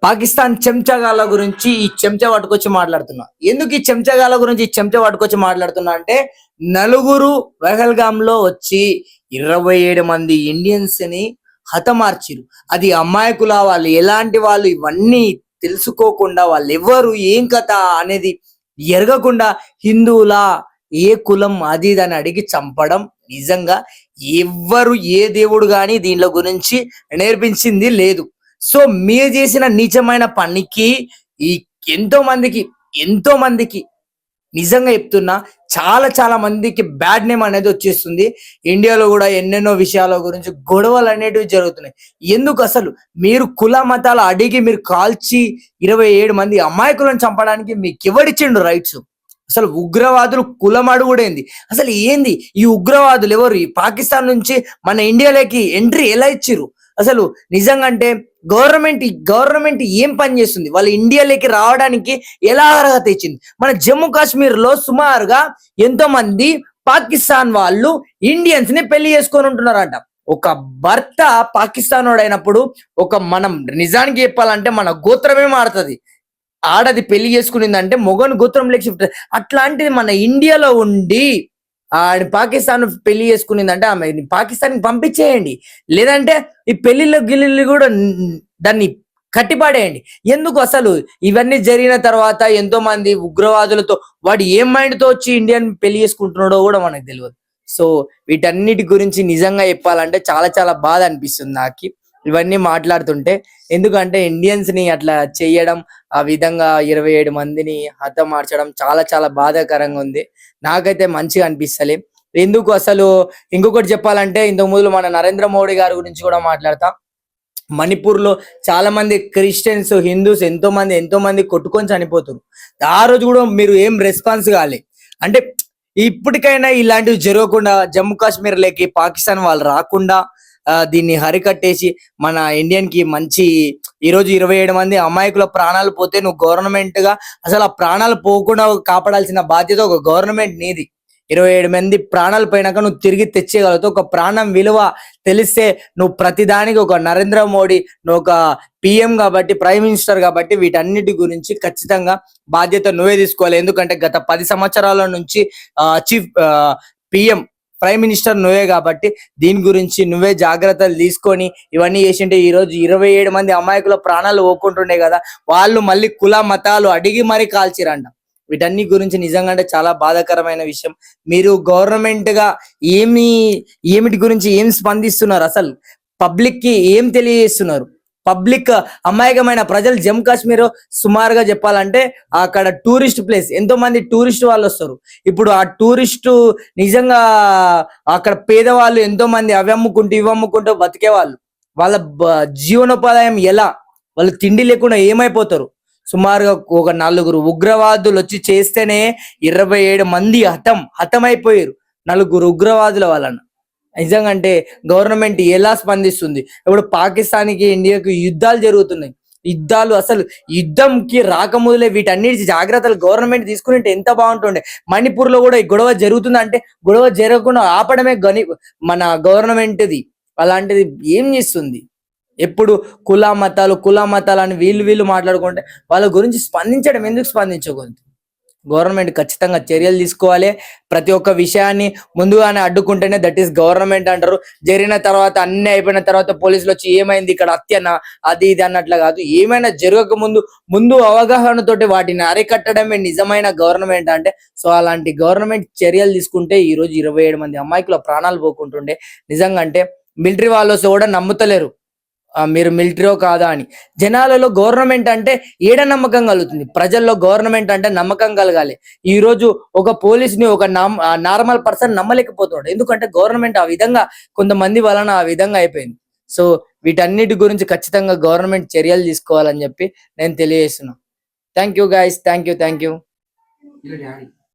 పాకిస్తాన్ చెంచగాళ్ళ గురించి ఈ చెంచా పట్టుకొచ్చి మాట్లాడుతున్నా. ఎందుకు ఈ చెంచగాళ్ళ గురించి ఈ చెంచా పట్టుకొచ్చి మాట్లాడుతున్నా అంటే, నలుగురు పహల్గామ్ లో వచ్చి 27 మంది ఇండియన్స్ ని హతమార్చిరు. అది అమాయకుల, వాళ్ళు ఎలాంటి వాళ్ళు ఇవన్నీ తెలుసుకోకుండా, వాళ్ళు ఎవరు ఏం కథ అనేది ఎరగకుండా హిందువులా, ఏ కులం అది ఇది అని అడిగి చంపడం నిజంగా ఎవ్వరు ఏ దేవుడు గాని దీనిలో గురించి నేర్పించింది లేదు. సో మీరు చేసిన నీచమైన పనికి ఈ ఎంతో మందికి నిజంగా చెప్తున్నా, చాలా చాలా మందికి బ్యాడ్ నేమ్ అనేది వచ్చేస్తుంది. ఇండియాలో కూడా ఎన్నెన్నో విషయాల గురించి గొడవలు అనేటివి జరుగుతున్నాయి. ఎందుకు అసలు మీరు కుల మతాలు అడిగి మీరు కాల్చి 27 మంది అమాయకులను చంపడానికి మీకు ఎవడిచ్చిండు రైట్స్? అసలు ఉగ్రవాదులు కులం అడుగుడేంది? అసలు ఏంది ఈ ఉగ్రవాదులు? ఎవరు ఈ పాకిస్తాన్ నుంచి మన ఇండియాలోకి ఎంట్రీ ఎలా ఇచ్చిర్రు? అసలు నిజంగా అంటే గవర్నమెంట్ ఏం పని చేస్తుంది? వాళ్ళ ఇండియాలోకి రావడానికి ఎలా అర్హత ఇచ్చింది? మన జమ్మూ కాశ్మీర్ లో సుమారుగా ఎంతో మంది పాకిస్తాన్ వాళ్ళు ఇండియన్స్ ని పెళ్లి చేసుకొని ఉంటున్నారంట. ఒక భర్త పాకిస్తాన్ వాడైనప్పుడు మనం నిజానికి చెప్పాలంటే మన గోత్రమే మారుతుంది. ఆడది పెళ్లి చేసుకునిందంటే మొగన్ గోత్రంలోకి షిఫ్ట్. అట్లాంటిది మన ఇండియాలో ఉండి పాకిస్తాన్ పెళ్లి చేసుకునిందంటే ఆమె పాకిస్తాన్కి పంపించేయండి, లేదంటే ఈ పెళ్లిళ్ళు గిల్లిళ్ళు కూడా దాన్ని కట్టిపాడేయండి. ఎందుకు అసలు ఇవన్నీ జరిగిన తర్వాత ఎంతో మంది ఉగ్రవాదులతో వాడు ఏం మైండ్ తో వచ్చి ఇండియన్ పెళ్లి చేసుకుంటున్నాడో కూడా మనకు తెలియదు. సో వీటన్నిటి గురించి నిజంగా చెప్పాలంటే చాలా చాలా బాధ అనిపిస్తుంది నాకు ఇవన్నీ మాట్లాడుతుంటే. ఎందుకంటే ఇండియన్స్ ని అట్లా చేయడం, ఆ విధంగా 27 మందిని హతమార్చడం చాలా చాలా బాధాకరంగా ఉంది. నాకైతే మంచిగా అనిపిస్తలే. ఎందుకు అసలు ఇంకొకటి చెప్పాలంటే, ఇంతకు ముందు మన నరేంద్ర మోడీ గారి గురించి కూడా మాట్లాడతా. మణిపూర్ లో చాలా మంది క్రిస్టియన్స్, హిందూస్ ఎంతో మంది కొట్టుకొని చనిపోతారు. ఆ రోజు కూడా మీరు ఏం రెస్పాన్స్ కాలే. అంటే ఇప్పటికైనా ఇలాంటివి జరగకుండా, జమ్మూ కాశ్మీర్ లేకి పాకిస్తాన్ వాళ్ళు రాకుండా దీన్ని హరికట్టేసి మన ఇండియన్ కి మంచి, ఈరోజు 27 మంది అమాయకుల ప్రాణాలు పోతే నువ్వు గవర్నమెంట్ గా అసలు ఆ ప్రాణాలు పోకుండా కాపాడాల్సిన బాధ్యత ఒక గవర్నమెంట్ నీది. 27 మంది ప్రాణాలు పోయినాక నువ్వు తిరిగి తెచ్చేయగలుగుతావు. ఒక ప్రాణం విలువ తెలిస్తే నువ్వు ప్రతిదానికి ఒక నరేంద్ర మోడీ, నువ్వు ఒక పిఎం కాబట్టి, ప్రైమ్ మినిస్టర్ కాబట్టి వీటన్నిటి గురించి ఖచ్చితంగా బాధ్యత నువ్వే తీసుకోవాలి. ఎందుకంటే గత 10 సంవత్సరాల నుంచి చీఫ్ పిఎం, ప్రైమ్ మినిస్టర్ నువ్వే కాబట్టి దీని గురించి నువ్వే జాగ్రత్తలు తీసుకొని ఇవన్నీ చేసింటే ఈ రోజు 27 మంది అమాయకుల ప్రాణాలు పోకుంటుండే కదా. వాళ్ళు మళ్ళీ కుల మతాలు అడిగి మరీ కాల్చిరంట. వీటన్ని గురించి నిజంగా అంటే చాలా బాధాకరమైన విషయం. మీరు గవర్నమెంట్ గా ఏమిటి గురించి ఏం స్పందిస్తున్నారు? అసలు పబ్లిక్ కి ఏం తెలియజేస్తున్నారు? పబ్లిక్ అమాయకమైన ప్రజలు జమ్మూ కాశ్మీర్ సుమారుగా చెప్పాలంటే అక్కడ టూరిస్ట్ ప్లేస్, ఎంతో మంది టూరిస్ట్ వాళ్ళు వస్తారు. ఇప్పుడు ఆ టూరిస్టు నిజంగా అక్కడ పేదవాళ్ళు ఎంతో మంది అవి అమ్ముకుంటూ ఇవి అమ్ముకుంటూ బతికే వాళ్ళు, వాళ్ళ జీవనోపాధ్యాయం ఎలా? వాళ్ళు తిండి లేకుండా ఏమైపోతారు? సుమారుగా ఒక 4 ఉగ్రవాదులు వచ్చి చేస్తేనే 27 మంది హతమైపోయారు, 4 ఉగ్రవాదుల వలన. నిజంగా అంటే గవర్నమెంట్ ఎలా స్పందిస్తుంది? ఇప్పుడు పాకిస్తాన్కి ఇండియాకి యుద్ధాలు జరుగుతున్నాయి. అసలు యుద్ధంకి రాకముందులే వీటన్నిటి జాగ్రత్తలు గవర్నమెంట్ తీసుకుని ఎంత బాగుంటుండే. మణిపూర్ లో కూడా ఈ గొడవ జరుగుతుందంటే గొడవ జరగకుండా ఆపడమే మన గవర్నమెంట్ది. అలాంటిది ఏం చేస్తుంది? ఎప్పుడు కుల మతాలు అని వీళ్ళు మాట్లాడుకుంటే వాళ్ళ గురించి స్పందించడం ఎందుకు స్పందించకూడదు? గవర్నమెంట్ ఖచ్చితంగా చర్యలు తీసుకోవాలి. ప్రతి ఒక్క విషయాన్ని ముందుగానే అడ్డుకుంటేనే దట్ ఈస్ గవర్నమెంట్ అంటారు. జరిగిన తర్వాత అన్ని అయిపోయిన తర్వాత పోలీసులు వచ్చి ఏమైంది ఇక్కడ హత్యనా అది ఇది అన్నట్లు కాదు. ఏమైనా జరగక ముందు అవగాహనతోటి వాటిని అరికట్టడమే నిజమైన గవర్నమెంట్ అంటే. సో అలాంటి గవర్నమెంట్ చర్యలు తీసుకుంటే ఈ రోజు 27 మంది అమాయకుల ప్రాణాలు పోకుంటుండే. నిజంగా అంటే మిలిటరీ వాళ్ళు కూడా నమ్ముతలేరు మీరు మిలిటరీ కాదా అని. జనాలలో గవర్నమెంట్ అంటే ఏడ నమ్మకం కలుగుతుంది? ప్రజల్లో గవర్నమెంట్ అంటే నమ్మకం కలగాలి. ఈ రోజు ఒక పోలీస్ని ఒక నార్మల్ పర్సన్ నమ్మలేకపోతున్నాడు. ఎందుకంటే గవర్నమెంట్ ఆ విధంగా కొంతమంది వలన ఆ విధంగా అయిపోయింది. సో వీటన్నిటి గురించి ఖచ్చితంగా గవర్నమెంట్ చర్యలు తీసుకోవాలని చెప్పి నేను తెలియజేస్తున్నాను. Thank you guys, thank you.